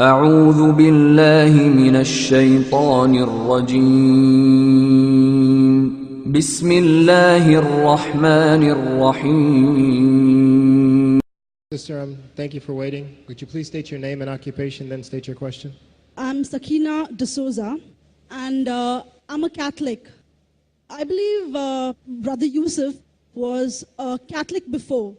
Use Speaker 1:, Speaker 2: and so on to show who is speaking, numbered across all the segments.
Speaker 1: أعوذ بالله من الشيطان الرجيم بسم الله الرحمن الرحيم.
Speaker 2: Sister, thank you for waiting. Would you please state your name and occupation, then state your question?
Speaker 3: I'm Sakina D'Souza, and I'm a Catholic. I believe Brother Yusuf was a Catholic before.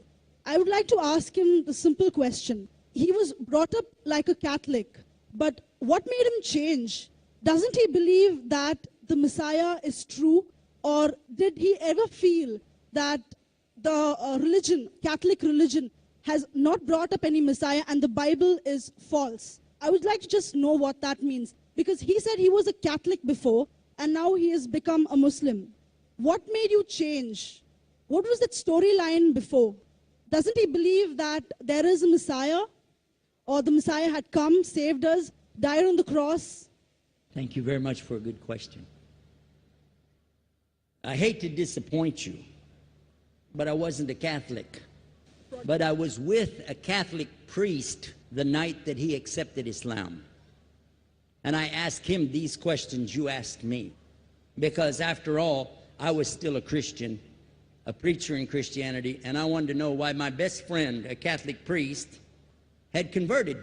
Speaker 3: I would like to ask him the simple question. He was brought up like a Catholic, but what made him change? Doesn't he believe that the Messiah is true, or did he ever feel that the Catholic religion, has not brought up any Messiah and the Bible is false? I would like to just know what that means, because he said he was a Catholic before and now he has become a Muslim. What made you change? What was that storyline before? Doesn't he believe that there is a Messiah, or the Messiah had come, saved us, died on the cross?
Speaker 4: Thank you very much for a good question. I hate to disappoint you, but I wasn't a Catholic. But I was with a Catholic priest the night that he accepted Islam. And I asked him these questions you asked me. Because after all, I was still a Christian, a preacher in Christianity, and I wanted to know why my best friend, a Catholic priest, had converted.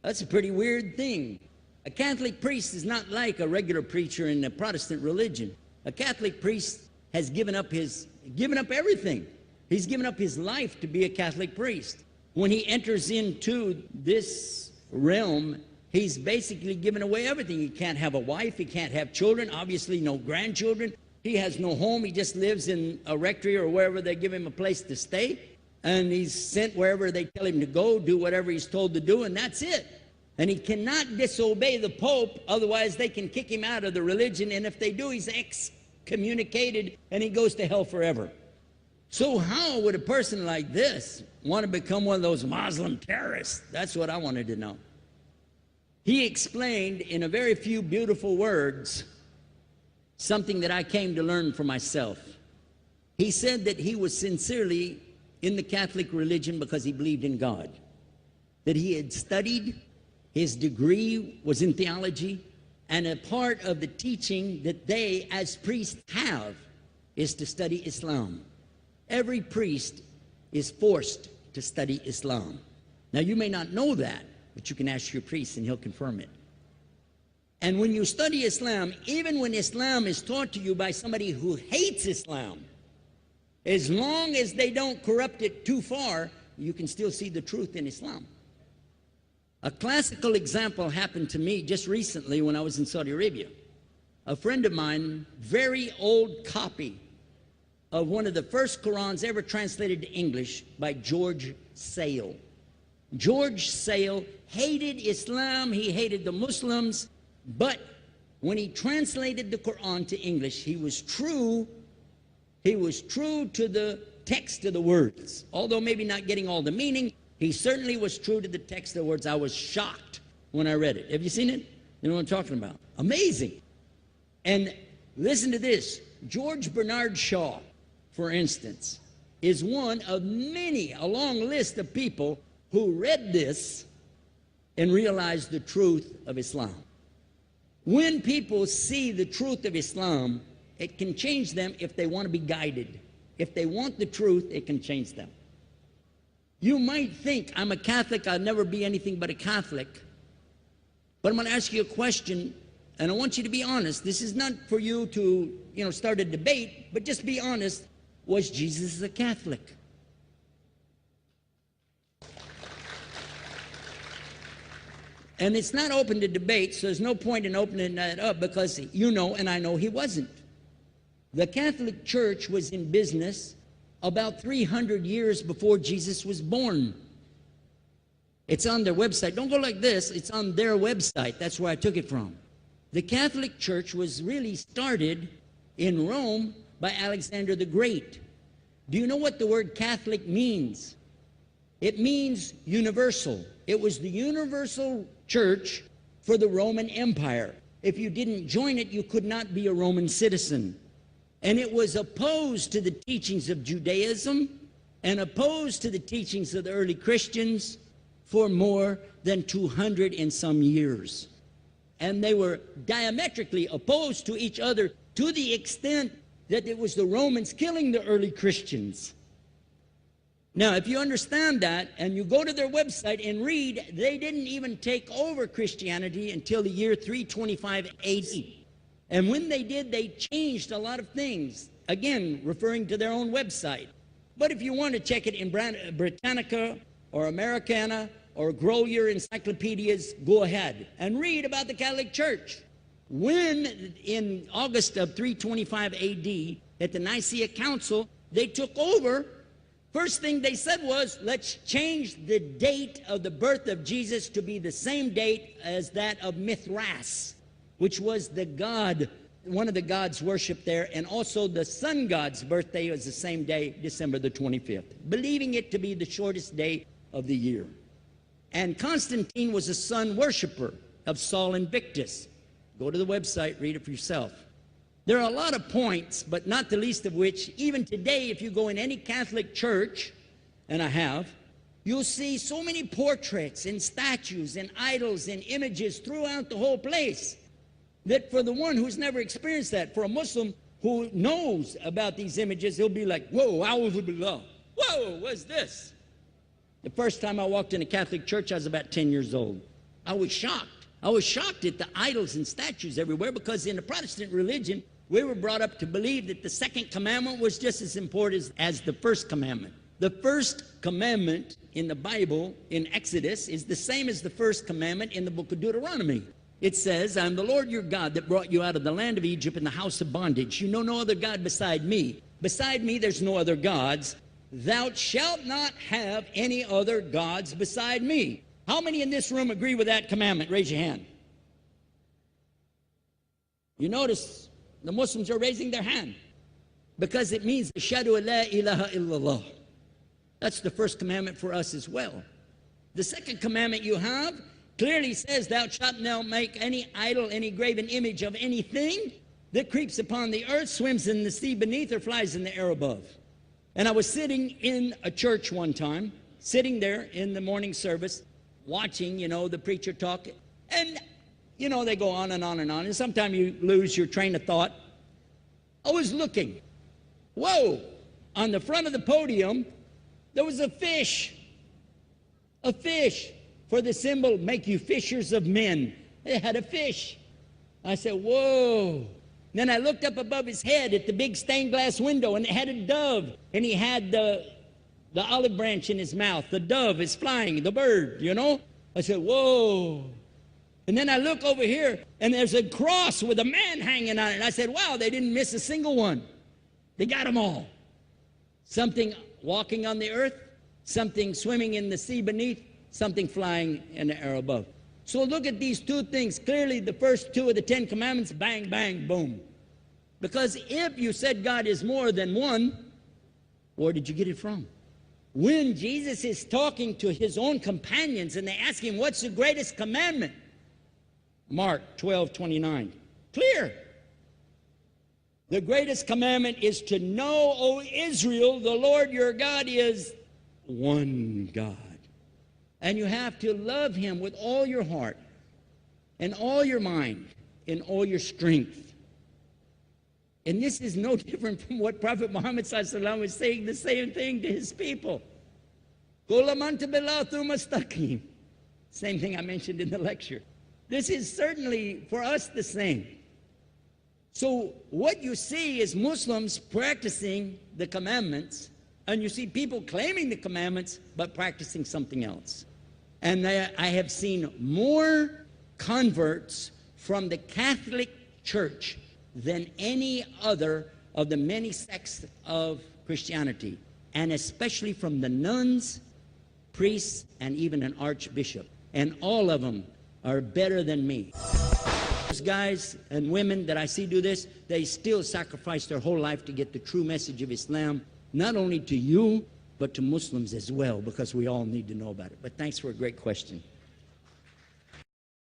Speaker 4: That's a pretty weird thing. A Catholic priest is not like a regular preacher in the Protestant religion. A Catholic priest has given up everything. He's given up his life to be a Catholic priest. When he enters into this realm, he's basically given away everything. He can't have a wife, he can't have children, obviously no grandchildren. He has no home, he just lives in a rectory or wherever they give him a place to stay. And he's sent wherever they tell him to go, do whatever he's told to do, and that's it. And he cannot disobey the Pope, otherwise they can kick him out of the religion, and if they do, he's excommunicated and he goes to hell forever. So how would a person like this want to become one of those Muslim terrorists? That's what I wanted to know. He explained in a very few beautiful words something that I came to learn for myself. He said that he was sincerely in the Catholic religion because he believed in God, that he had studied, his degree was in theology, and a part of the teaching that they as priests have is to study Islam. Every priest is forced to study Islam. Now you may not know that, but you can ask your priest and he'll confirm it. And when you study Islam, even when Islam is taught to you by somebody who hates Islam, as long as they don't corrupt it too far, you can still see the truth in Islam. A classical example happened to me just recently when I was in Saudi Arabia. A friend of mine, very old copy of one of the first Qurans ever translated to English by George Sale. George Sale hated Islam, he hated the Muslims, but when he translated the Quran to English, he was true to the text of the words. Although maybe not getting all the meaning, he certainly was true to the text of the words. I was shocked when I read it. Have you seen it? You know what I'm talking about? Amazing. And listen to this. George Bernard Shaw, for instance, is one of many, a long list of people who read this and realized the truth of Islam. When people see the truth of Islam, it can change them if they want to be guided. If they want the truth, it can change them. You might think, I'm a Catholic, I'll never be anything but a Catholic. But I'm going to ask you a question, and I want you to be honest. This is not for you to, start a debate, but just be honest. Was Jesus a Catholic? And it's not open to debate, so there's no point in opening that up, because you know and I know he wasn't. The Catholic Church was in business about 300 years before Jesus was born. It's on their website. Don't go like this. It's on their website. That's where I took it from. The Catholic Church was really started in Rome by Alexander the Great. Do you know what the word Catholic means? It means universal. It was the universal church for the Roman Empire. If you didn't join it, you could not be a Roman citizen. And it was opposed to the teachings of Judaism and opposed to the teachings of the early Christians for more than 200 and some years. And they were diametrically opposed to each other to the extent that it was the Romans killing the early Christians. Now, if you understand that and you go to their website and read, they didn't even take over Christianity until the year 325 AD. And when they did, they changed a lot of things, again, referring to their own website. But if you want to check it in Britannica or Americana or grow your encyclopedias, go ahead and read about the Catholic Church. When in August of 325 AD, at the Nicaea Council, they took over, first thing they said was, let's change the date of the birth of Jesus to be the same date as that of Mithras, which was the god, one of the gods worshipped there, and also the sun god's birthday was the same day, December the 25th, believing it to be the shortest day of the year. And Constantine was a sun worshiper of Sol Invictus. Go to the website, read it for yourself. There are a lot of points, but not the least of which, even today, if you go in any Catholic church, and I have, you'll see so many portraits and statues and idols and images throughout the whole place that for the one who's never experienced that, for a Muslim who knows about these images, he'll be like, whoa, a'udhu billah. Whoa, what's this? The first time I walked in a Catholic church, I was about 10 years old. I was shocked. I was shocked at the idols and statues everywhere, because in the Protestant religion, we were brought up to believe that the second commandment was just as important as the first commandment. The first commandment in the Bible, in Exodus, is the same as the first commandment in the book of Deuteronomy. It says, I'm the Lord your God that brought you out of the land of Egypt in the house of bondage. You know no other God beside me. Beside me there's no other gods. Thou shalt not have any other gods beside me. How many in this room agree with that commandment? Raise your hand. You notice the Muslims are raising their hand because it means Ashhadu la ilaha illallah. That's the first commandment for us as well. The second commandment you have clearly says, thou shalt not make any idol, any graven image of anything that creeps upon the earth, swims in the sea beneath, or flies in the air above. And I was sitting in a church one time, sitting there in the morning service, watching, the preacher talk, and, they go on and on and on, and sometimes you lose your train of thought. I was looking. Whoa! On the front of the podium, there was a fish. A fish. For the symbol, make you fishers of men. They had a fish. I said, whoa. Then I looked up above his head at the big stained glass window, and it had a dove, and he had the olive branch in his mouth. The dove is flying, the bird, I said, whoa. And then I look over here, and there's a cross with a man hanging on it. I said, wow, they didn't miss a single one. They got them all. Something walking on the earth, something swimming in the sea beneath, something flying in the air above. So look at these two things. Clearly, the first two of the 10 commandments, bang, bang, boom. Because if you said God is more than one, where did you get it from? When Jesus is talking to his own companions and they ask him, what's the greatest commandment? Mark 12:29. Clear. The greatest commandment is to know, O Israel, the Lord your God is one God. And you have to love him with all your heart and all your mind and all your strength. And this is no different from what Prophet Muhammad ﷺ was saying, the same thing to his people. Same thing I mentioned in the lecture. This is certainly for us the same. So what you see is Muslims practicing the commandments, and you see people claiming the commandments but practicing something else. And I have seen more converts from the Catholic Church than any other of the many sects of Christianity, and especially from the nuns, priests, and even an archbishop. And all of them are better than me. Those guys and women that I see do this, they still sacrifice their whole life to get the true message of Islam, not only to you, but to Muslims as well, because we all need to know about it. But thanks for a great question.